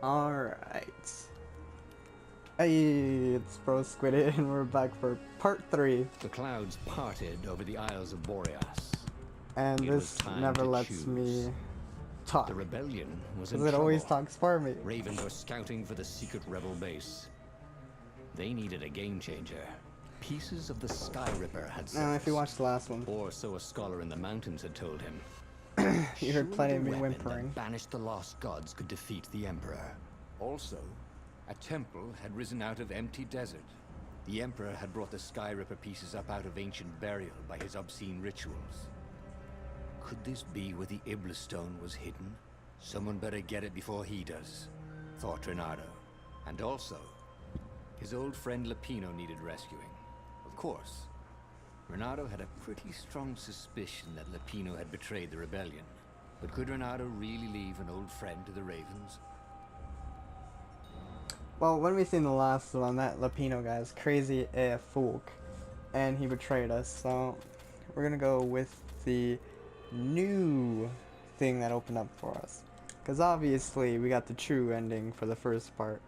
Alright. Hey, it's Bro Squiddy, and we're back for part 3. The clouds parted over the Isles of Boreas. And It was this time never to lets choose. me talk. The rebellion was in Because it trouble. always talks for me. Ravens were scouting for the secret rebel base. They needed a game changer. Pieces of the Sky Ripper had Now, if you surfaced, watched the last one, or so a scholar in the mountains had told him. you heard plenty of me Surely the weapon whimpering. that banished the lost gods could defeat the Emperor. Also, a temple had risen out of empty desert. The Emperor had brought the Sky Ripper pieces up out of ancient burial by his obscene rituals. Could this be where the Iblis stone was hidden? Someone better get it before he does, thought Renato. And also, his old friend Lapino needed rescuing. Of course, Renato had a pretty strong suspicion that Lapino had betrayed the rebellion. But could Renato really leave an old friend to the Ravens? Well, when we seen the last one, that Lapino guy is crazy AF folk, and he betrayed us, so we're gonna go with the new thing that opened up for us. Because obviously, we got the true ending for the first part,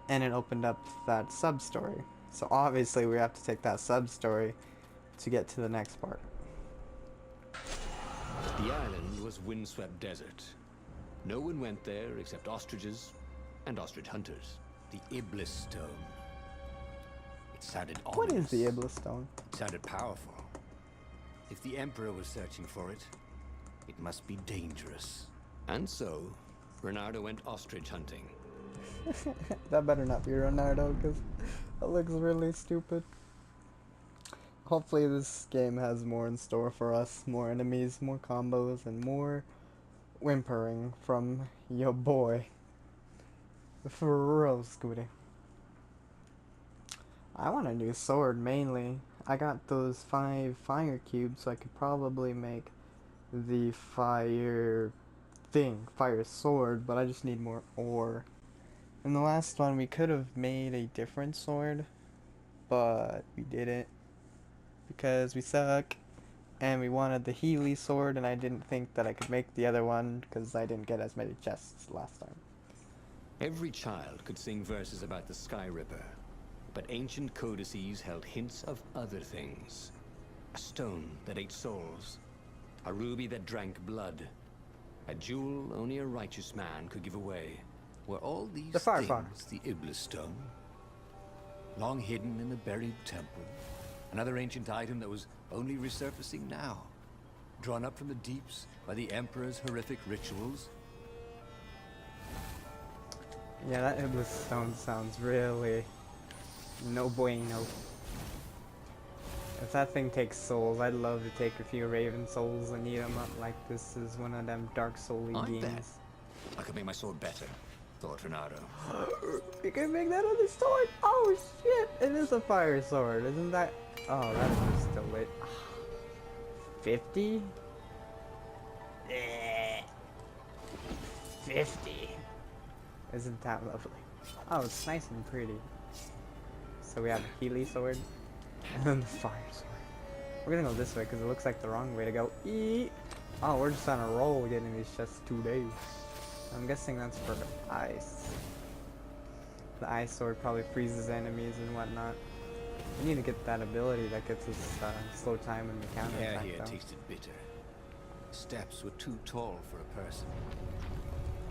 and it opened up that sub-story. So obviously, we have to take that sub-story to get to the next part. The island was windswept desert. No one went there except ostriches and ostrich hunters. The Iblis stone. It sounded ominous. What is the Iblis stone? It sounded powerful. If the Emperor was searching for it, it must be dangerous. And so, Renato went ostrich hunting. That better not be Ronaldo, because that looks really stupid. Hopefully this game has more in store for us. More enemies, more combos, and more whimpering from your boy. For real, Scooty. I want a new sword, mainly. I got those 5 fire cubes, so I could probably make the fire sword, but I just need more ore. In the last one, we could have made a different sword, but we didn't, because we suck, and we wanted the Healy sword, and I didn't think that I could make the other one, because I didn't get as many chests last time. Every child could sing verses about the Sky Ripper, but ancient codices held hints of other things. A stone that ate souls, a ruby that drank blood, a jewel only a righteous man could give away. Were all these The fire things fire. the Iblis stone? Long hidden in a buried temple. Another ancient item that was only resurfacing now. Drawn up from the deeps by the Emperor's horrific rituals. Yeah, that Iblis stone sounds really no bueno. If that thing takes souls, I'd love to take a few Raven souls and eat them up like this is one of them Dark Soul-y I bet games. I could make my sword better, thought Renato. You can make that other sword? Oh shit! It is a fire sword, isn't that? Oh, that is just still lit. 50? 50. Isn't that lovely? Oh, it's nice and pretty. So we have a Healy sword, and then the fire sword. We're gonna go this way because it looks like the wrong way to go. Oh, we're just on a roll getting these chests 2 days. I'm guessing that's for ice. The ice sword probably freezes enemies and whatnot. We need to get that ability that gets us slow time and the counter Air attack here though. tasted bitter. The steps were too tall for a person.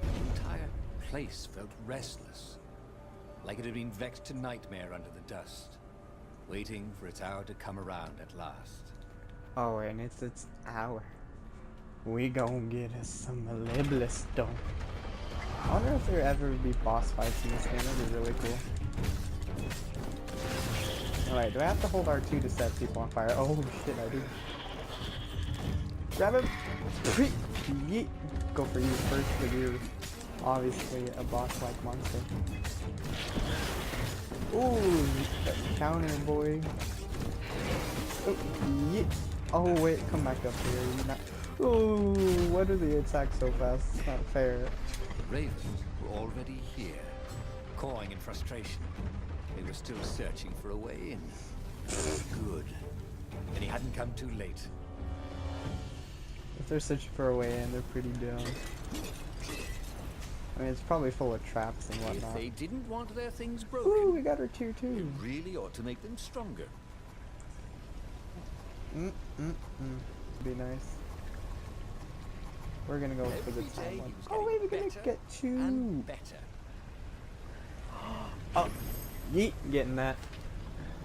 The entire place felt restless, like it had been vexed to nightmare under the dust, waiting for its hour to come around at last. Oh, and it's its hour. We gon' get us some Iblis stone. I wonder if there ever be boss fights in this game. That'd be really cool. Alright, do I have to hold R2 to set people on fire? Oh shit, I do. Grab him! Yeet. Go for you first, because you're obviously a boss-like monster. Ooh, counter boy. Oh, yeet. Oh wait, come back up here. You're not. Ooh, why do they attack so fast? It's not fair. The Ravens were already here, cawing in frustration. They were still searching for a way in. Good. And he hadn't come too late. If they're searching for a way in, they're pretty dumb. I mean, it's probably full of traps and If whatnot. they didn't want their things Ooh, broken, we got our tier 2. you really ought to make them stronger. Be nice. We're gonna go for the Every day time he one. was Oh wait, we're getting gonna better get 2. and better. Oh, yeet, getting that.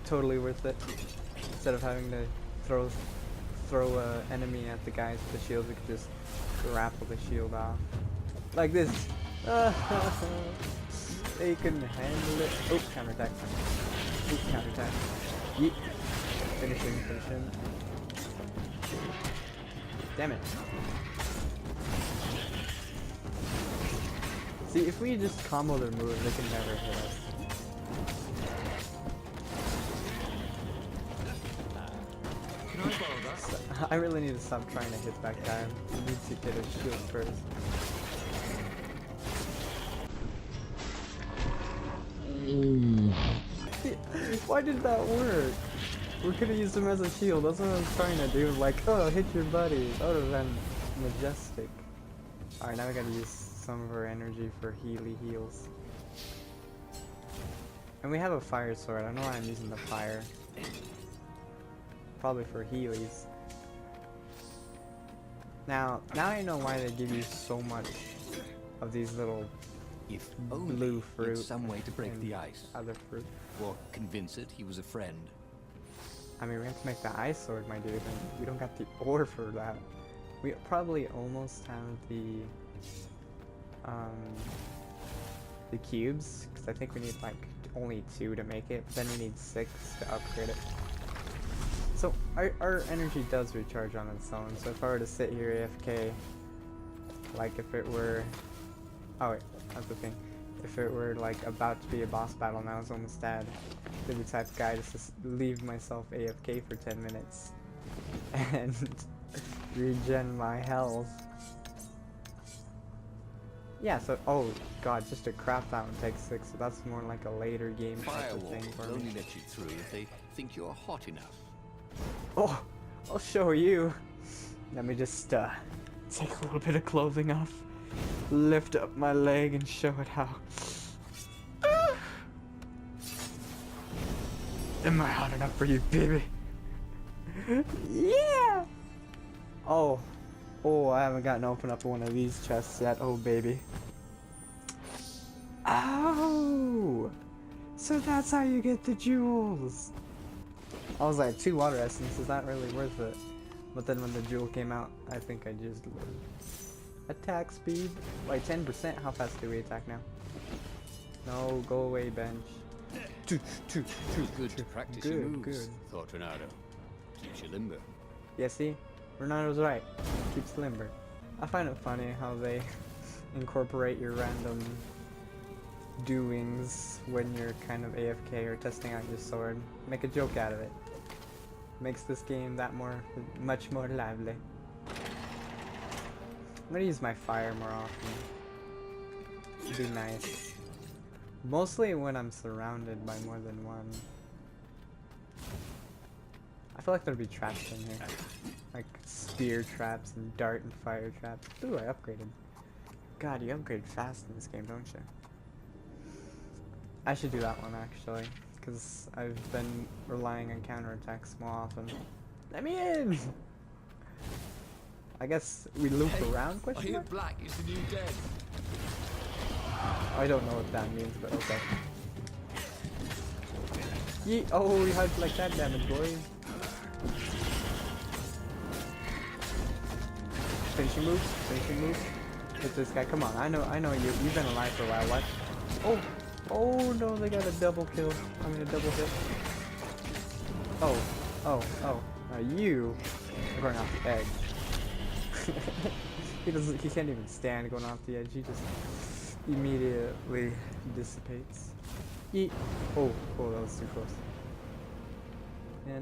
Totally worth it. Instead of having to throw a enemy at the guys with the shield, we could just grapple the shield off. Like this. They couldn't handle it. Oh, counterattack. Oh, counterattack. Yeet. Finish him. Damn it. See, if we just combo their moves, they can never hit us. Can I borrow that? I really need to stop trying to hit that guy. I need to get his shield first. Why did that work? We could have used him as a shield. That's what I was trying to do. Like, oh, hit your buddy. That would have been majestic. Alright, now we gotta use some of our energy for heals. And we have a fire sword. I don't know why I'm using the fire. Probably for healies. Now I know why they give you so much of these little If blue only fruit. it's some way to break and the ice. Other fruit. Or convince it he was a friend. I mean, we have to make the ice sword, my dude, and we don't got the ore for that. We probably almost have the cubes, because I think we need like only 2 to make it, but then we need 6 to upgrade it. So our energy does recharge on its own, so if I were to sit here AFK, like if it were, oh wait, that's the thing, if it were like about to be a boss battle and I was almost dead, I'd be the type of guy just to leave myself AFK for 10 minutes and regen my health. Yeah, so, oh god, just to craft that one takes 6, so that's more like a later game type of Firewall thing for will me. only let you through if they think you're hot enough. Oh, I'll show you. Let me just take a little bit of clothing off, lift up my leg and show it how. Am I hot enough for you, baby? Yeah! Oh, I haven't gotten to open up one of these chests yet. Oh, baby. Oh! So that's how you get the jewels. I was like, 2 water essence is not really worth it. But then when the jewel came out, I think I just attack speed. Like 10%, how fast do we attack now? No, go away, bench. Good to practice your moves, good. thought Ronaldo. Keeps you limber. Yeah, see? Ronaldo's right. Keeps limber. I find it funny how they incorporate your random doings when you're kind of AFK or testing out your sword. Make a joke out of it. Makes this game that much more lively. I'm gonna use my fire more often. It'd be nice. Mostly when I'm surrounded by more than one. I feel like there'd be traps in here. Like spear traps and dart and fire traps. Ooh, I upgraded. God, you upgrade fast in this game, don't you? I should do that one actually, because I've been relying on counterattacks more often. Let me in! I guess we loop around, I question hear mark? black is the new dead. I don't know what that means, but okay. Yeet! Oh, you had like that damage, boy. Finishing move. Hit this guy. Come on, I know you. You've been alive for a while. What? Oh no, they got a double kill. I mean a double hit. Oh. You are going off the edge. He can't even stand going off the edge. He just immediately dissipates. Yeet. Oh, that was too close. No.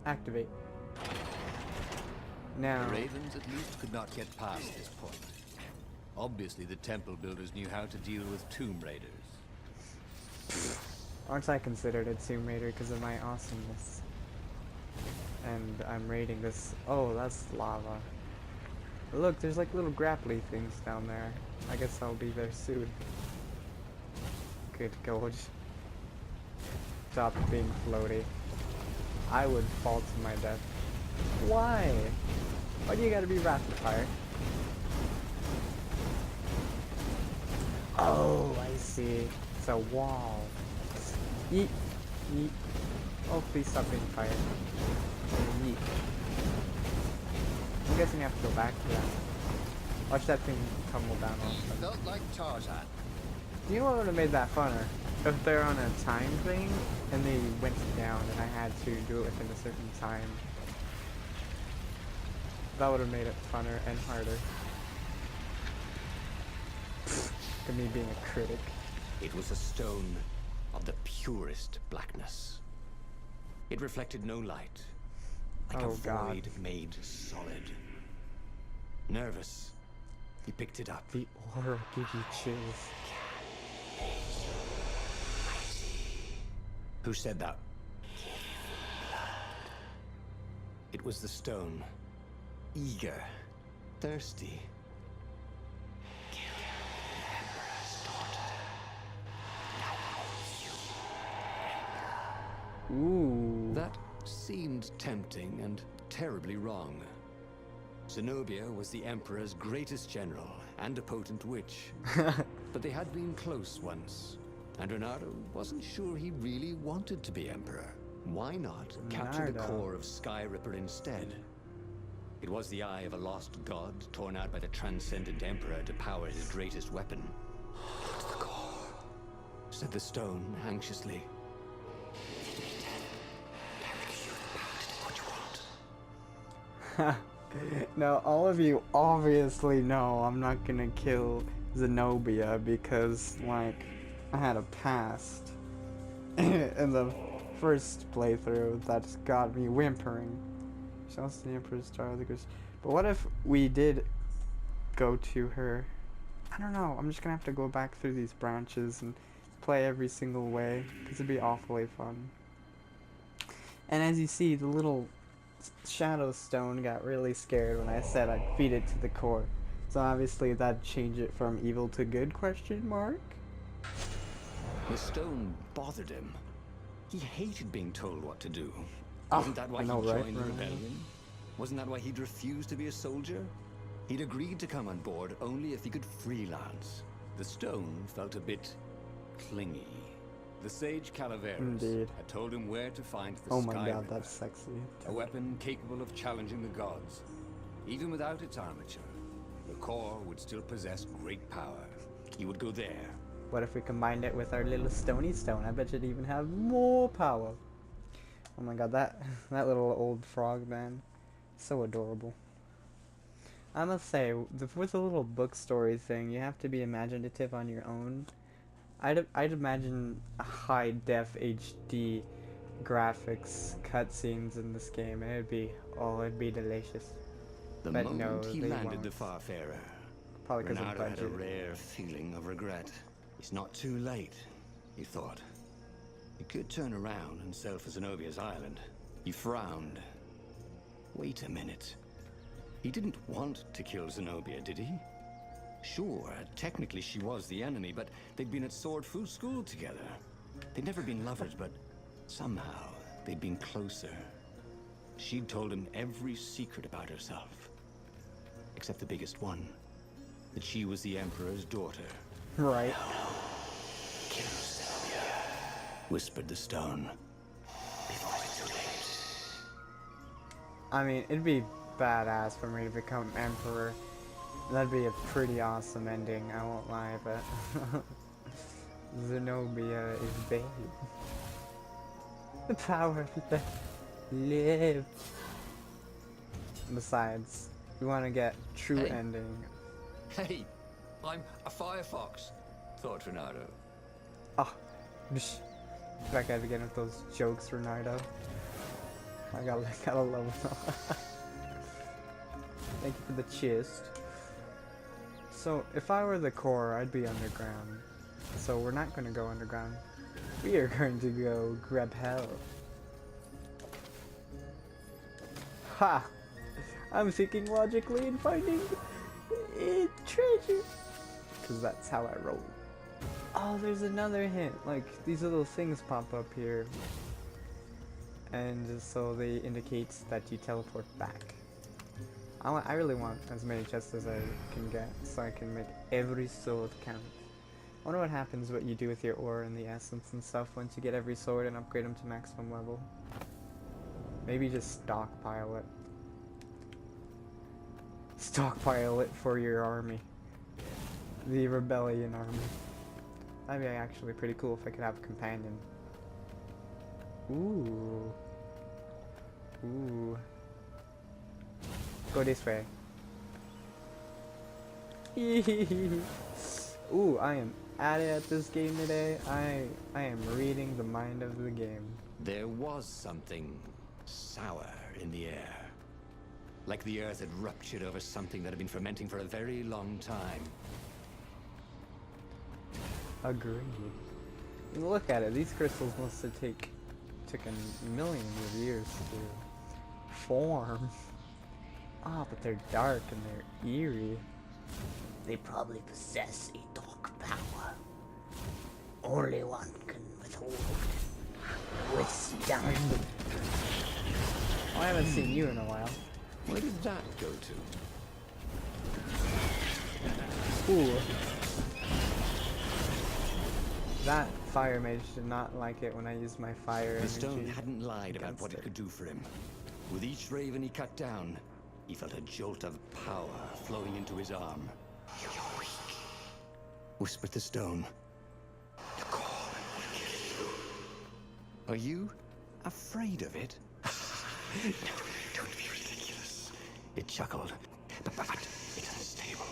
Activate. Now. The Ravens at least could not get past this point. Obviously the temple builders knew how to deal with tomb raiders. Aren't I considered a Tomb Raider because of my awesomeness? And I'm raiding this. Oh, that's lava. Look, there's like little grapply things down there. I guess I'll be there soon. Good God. Stop being floaty. I would fall to my death. Why? Why do you gotta be rapid fire? Oh, I see. It's a wall. Yeet. Yeet. Oh, please stop being fired. Yeet. I'm guessing I have to go back to that. Watch that thing tumble down all of a sudden. Felt like Tarzan. You know what would have made that funner? If they're on a time thing and they went down and I had to do it within a certain time. That would have made it funner and harder. Look at me being a critic. It was a stone of the purest blackness. It reflected no light, like a void made solid. Nervous, he picked it up. The aura gives you chills. Who said that? It was the stone. Eager, thirsty. Ooh. That seemed tempting and terribly wrong. Zenobia was the Emperor's greatest general and a potent witch. But they had been close once, and Renato wasn't sure he really wanted to be Emperor. Why not capture the core of Skyripper instead? It was the eye of a lost god torn out by the transcendent Emperor to power his greatest weapon. "What's the core?" said the stone anxiously. Now, all of you obviously know I'm not gonna kill Zenobia because, like, I had a past in the first playthrough that's got me whimpering. Shouts to the Emperor's Star of the Goose. But what if we did go to her? I don't know. I'm just gonna have to go back through these branches and play every single way because it'd be awfully fun. And as you see, the little Shadow Stone got really scared when I said I'd feed it to the core. So obviously that'd change it from evil to good, question mark? The stone bothered him. He hated being told what to do. Oh, Wasn't that why I know, he right? joined the rebellion? Wasn't that why he'd refused to be a soldier? He'd agreed to come on board only if he could freelance. The stone felt a bit clingy. The sage Calaveras had told him where to find the Oh my Sky god, Ripper, that's sexy. a weapon capable of challenging the gods. Even without its armature, the core would still possess great power. He would go there. What if we combined it with our little stony stone? I bet you'd even have more power. Oh my god, that little old frog man, so adorable. I must say, with the little book story thing, you have to be imaginative on your own. I'd imagine a high def HD graphics cutscenes in this game. It'd be delicious. The But moment no, he they landed won't. the Farfarer, Probably because of Renato had a budget. rare feeling of regret. It's not too late, he thought. He could turn around and sail for Zenobia's island. He frowned. Wait a minute. He didn't want to kill Zenobia, did he? Sure, technically she was the enemy, but they'd been at Sword Fu school together. They'd never been lovers, but somehow they'd been closer. She'd told him every secret about herself. Except the biggest one. That she was the Emperor's daughter. Right. Kill Zenobia, whispered the stone. Before it's too late. I mean, it'd be badass for me to become emperor. That'd be a pretty awesome ending, I won't lie, but Zenobia is babe. The power of the live. Besides, we want to get true Hey. ending. Hey, I'm a firefox, thought Renato. Oh, back at again with those jokes, Renardo. I gotta love them. Thank you for the chest. So, if I were the core, I'd be underground. So we're not gonna go underground. We are going to go grab hell. Ha! I'm thinking logically and finding treasure. Because that's how I roll. Oh, there's another hint. Like, these little things pop up here. And so they indicate that you teleport back. I really want as many chests as I can get, so I can make every sword count. I wonder what happens, what you do with your ore and the essence and stuff once you get every sword and upgrade them to maximum level. Maybe just stockpile it. Stockpile it for your army. The rebellion army. That'd be actually pretty cool if I could have a companion. Ooh. Ooh. Go this way. Ooh, I am at it at this game today. I am reading the mind of the game. There was something sour in the air. Like the earth had ruptured over something that had been fermenting for a very long time. Agreed. Look at it. These crystals must have taken millions of years to form. Ah, but they're dark and they're eerie. They probably possess a dark power. Only one can withstand. Oh, I haven't seen you in a while. Where did that go to? Ooh. That fire mage did not like it when I used my fire energy. The stone hadn't lied about against what it it. could do for him. With each raven he cut down, he felt a jolt of power flowing into his arm. "You're weak," whispered the stone. "The core will kill you." "Are you afraid of it?" "No, don't be ridiculous." It chuckled. But it's unstable.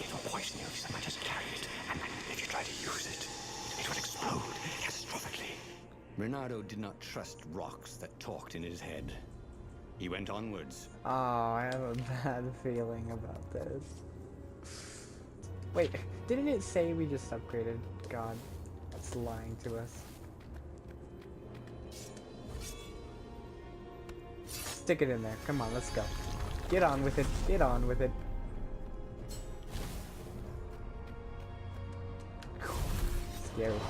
It will poison you if someone just carry it. And if you try to use it, it will explode catastrophically. Bernardo did not trust rocks that talked in his head. He went onwards. Oh, I have a bad feeling about this. Wait, didn't it say we just upgraded? God, that's lying to us. Stick it in there. Come on, let's go. Get on with it. Get on with it. Scary.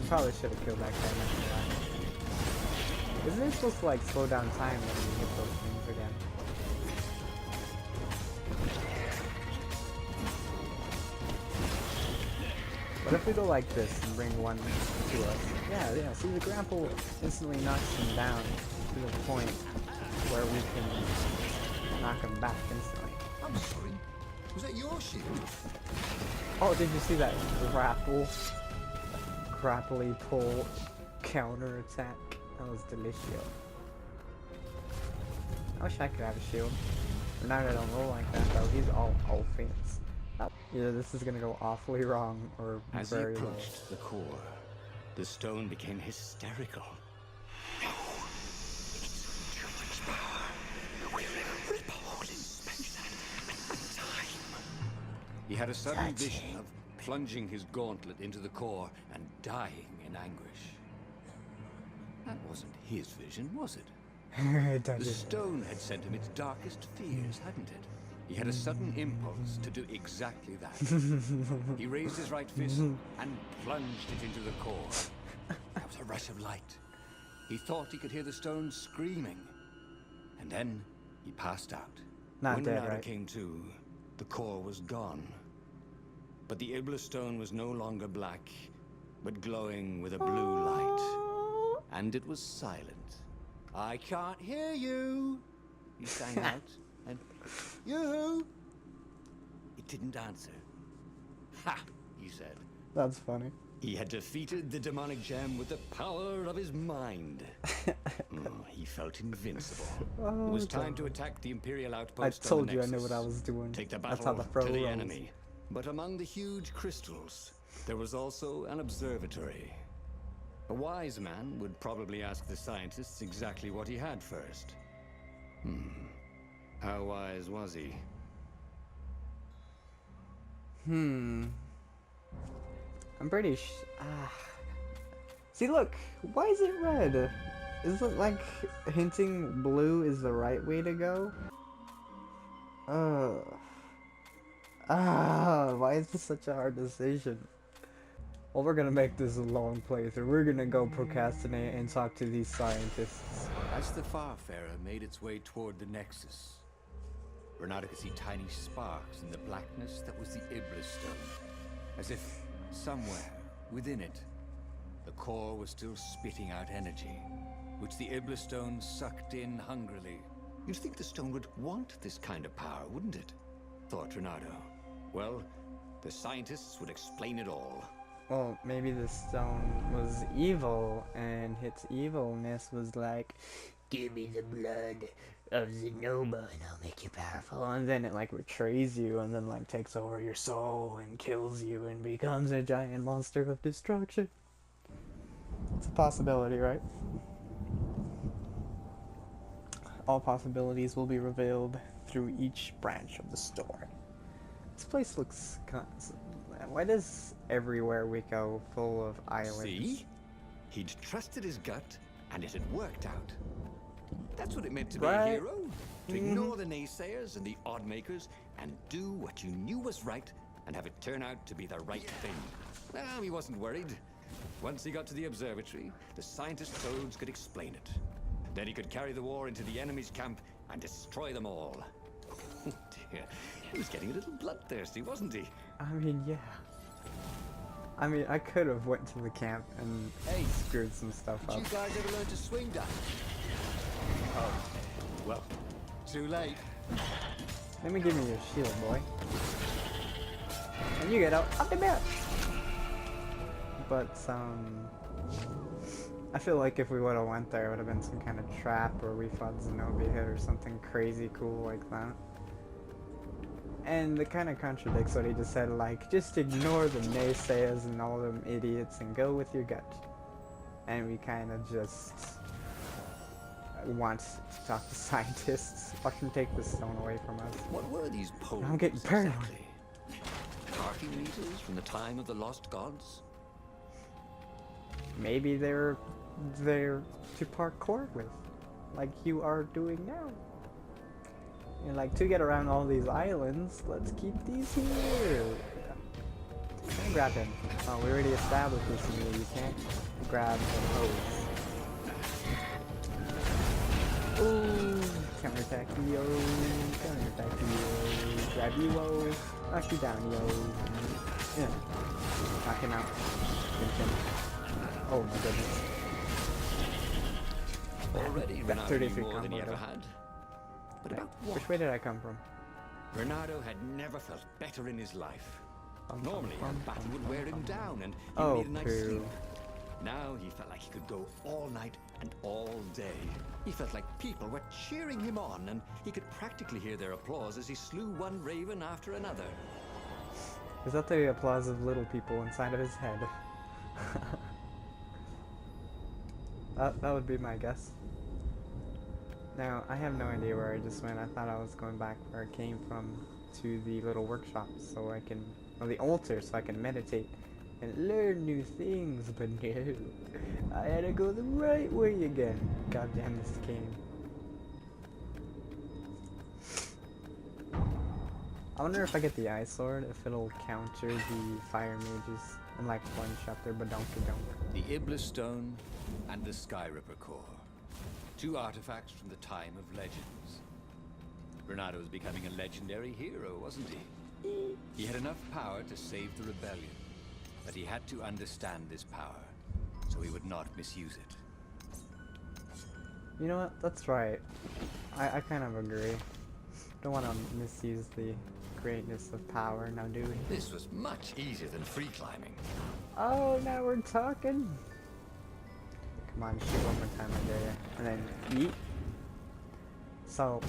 Probably should have killed that guy. Isn't it supposed to like slow down time when you hit those things again? What if we go like this and bring one to us? Yeah, see the grapple instantly knocks him down to the point where we can knock him back instantly. I'm sorry. Was that your shield? Oh, did you see that grapple? Grapply pull counter attack. That was delicious. I wish I could have a shield. Bernardo don't roll like that though. He's all offense. Yeah, this is gonna go awfully wrong or As he very low. approached the core, the stone became hysterical. "No, it's too much power. We'll rip a hole in space and time." He had a sudden vision of plunging his gauntlet into the core and dying in anguish. That wasn't his vision, was it? The stone had sent him its darkest fears, hadn't it? He had a sudden impulse to do exactly that. He raised his right fist and plunged it into the core. There was a rush of light. He thought he could hear the stone screaming. And then he passed out. Not when dead, Bernardo right? came to, the core was gone. But the Ibla stone was no longer black, but glowing with a blue light. And it was silent. "I can't hear you," he sang out. And "You?" It didn't answer. "Ha!" he said. That's funny. He had defeated the demonic gem with the power of his mind. He felt invincible. It was time to attack the Imperial I outpost. told on the you I knew Nexus. what I was doing. Take the That's battle how the pro to the rolls. enemy. But among the huge crystals, there was also an observatory. A wise man would probably ask the scientists exactly what he had first. How wise was he? I'm pretty See, look! Why is it red? Isn't like hinting blue is the right way to go? Why is this such a hard decision? Well, we're gonna make this a long playthrough. We're gonna go procrastinate and talk to these scientists. As the Farfarer made its way toward the Nexus, Renato could see tiny sparks in the blackness that was the Iblis Stone. As if somewhere within it, the core was still spitting out energy, which the Iblis Stone sucked in hungrily. You'd think the stone would want this kind of power, wouldn't it? Thought Renato. Well, the scientists would explain it all. Well, maybe the stone was evil, and its evilness was like, Give me the blood of Zenoma and I'll make you powerful. and then it like betrays you, and then like takes over your soul and kills you and becomes a giant monster of destruction. It's a possibility, right? All possibilities will be revealed through each branch of the story. This place looks why does everywhere we go full of islands? See? He'd trusted his gut, and it had worked out. That's what it meant to be a Right. hero. To ignore the naysayers and the odd makers, and do what you knew was right, and have it turn out to be the right thing. Well, he wasn't worried. Once he got to the observatory, the scientist toads could explain it. Then he could carry the war into the enemy's camp and destroy them all. Oh dear, he was getting a little bloodthirsty, wasn't he? I mean, yeah. I mean, I could have went to the camp and screwed some stuff Did up. you guys ever learn to swing, Dad? Oh, well, too late. Let me give me your shield, boy. And you get out of the bed. But, I feel like if we would have went there, it would have been some kind of trap where we fought Zenobia hit or something crazy cool like that. And it kind of contradicts what he just said, like, just ignore the naysayers and all them idiots and go with your gut. And we kind of just want to talk to scientists. Watch them take the stone away from us. What were these poles I'm getting paranoid. exactly? Parking meters from the time of the lost gods? Maybe they're there to parkour with, like you are doing now. And like, to get around all these islands, let's keep these here. Can I grab him? Oh, we already established this in here. You can't grab the hose. Ooh, counterattack yo, counterattack yo, grab you yo, knock you down yo. Yeah, knock him out. Finish him. Oh my goodness. Already Got Renato 33 knew more than he combo ever though. had. But about what? Which way did I come from? Renato had never felt better in his life. Normally, a battle bum, would wear him down and he Oh, would need a night's poo. sleep. Now he felt like he could go all night and all day. He felt like people were cheering him on, and he could practically hear their applause as he slew one raven after another. Is that the applause of little people inside of his head? That would be my guess. Now, I have no idea where I just went. I thought I was going back where I came from to the little workshop so I can, or the altar, so I can meditate and learn new things, but no. I had to go the right way again. God damn this game. I wonder if I get the ice sword, if it'll counter the fire mages in like one chapter, but don't. The Iblis Stone and the Skyripper Core. Two artifacts from the time of legends. Renato was becoming a legendary hero, wasn't he? He had enough power to save the rebellion, but he had to understand this power, so he would not misuse it. You know what? That's right. I kind of agree. Don't want to misuse the greatness of power, now do we? This was much easier than free climbing. Oh, now we're talking. Come on, shoot one more time, I dare you. And then yeet. So,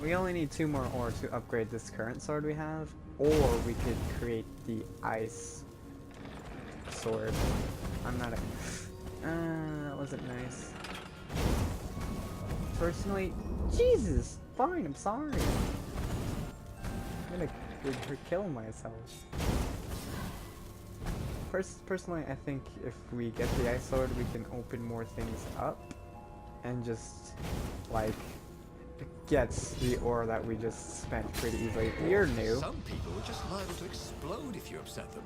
we only need 2 more ore to upgrade this current sword we have, or we could create the ice sword. I'm not a... that wasn't nice. Personally, Jesus! Fine, I'm sorry. I'm gonna kill myself. Personally, I think if we get the ice sword, we can open more things up. and just like gets the ore that we just spent pretty easily. You're new. Some people are just liable to explode if you upset them.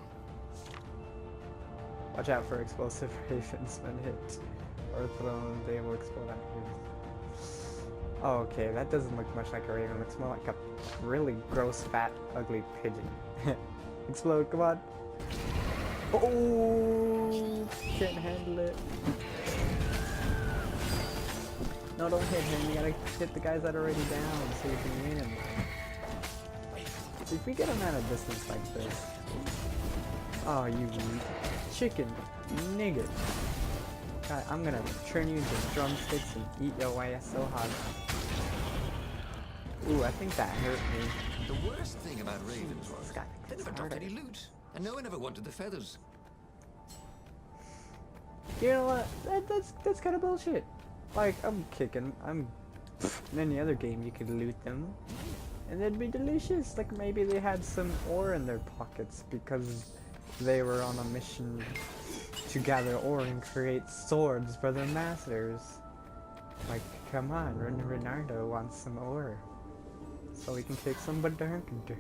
Watch out for explosive ravens when hit or thrown. They will explode at you. Oh, okay, that doesn't look much like a raven. It looks more like a really gross, fat, ugly pigeon. Explode, come on. Oh, can't handle it. No, don't hit him. You gotta hit the guys that are already down so you can win. If we get him at a distance like this. Oh, you chicken nigga. God, I'm gonna turn you into drumsticks and eat your ass so hard. Ooh, I think that hurt me. The worst thing about ravens was This guy they never dropped any loot, and no one ever wanted the feathers. You know what? That's kind of bullshit. Like, I'm in any other game you could loot them, and they'd be delicious. Like, maybe they had some ore in their pockets because they were on a mission to gather ore and create swords for their masters. Like, come on, Renardo wants some ore, so we can kick some Badarkander.